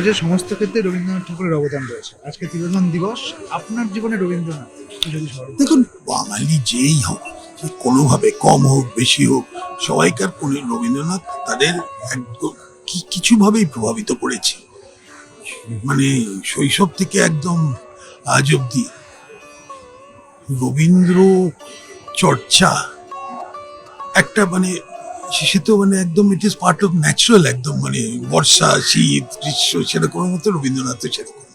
সমাজের সমস্ত ক্ষেত্রে রবীন্দ্রনাথ ঠাকুরের অবদান রয়েছে। আজকে তিরোধান দিবস, আপনার জীবনে রবীন্দ্রনাথ যদি স্মরণ দেখুন, বাঙালি যেই হোক, যে কোনোভাবে কম হোক বেশি হোক, সবাইকার রবীন্দ্রনাথ তাদের একদম কিছুভাবেই প্রভাবিত করেছে। মানে শৈশব থেকে একদম আজ অব্দি রবীন্দ্র চর্চা একটা সে তো একদম it is part of natural, একদম বর্ষা শীত গ্রীষ্ম সেরকম মতো রবীন্দ্রনাথ সেরকম।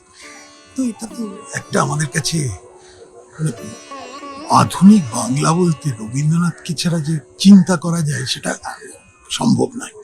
তো এটা তো একটা আমাদের কাছে মানে আধুনিক বাংলা বলতে রবীন্দ্রনাথকে ছাড়া যে চিন্তা করা যায় সেটা সম্ভব নয়।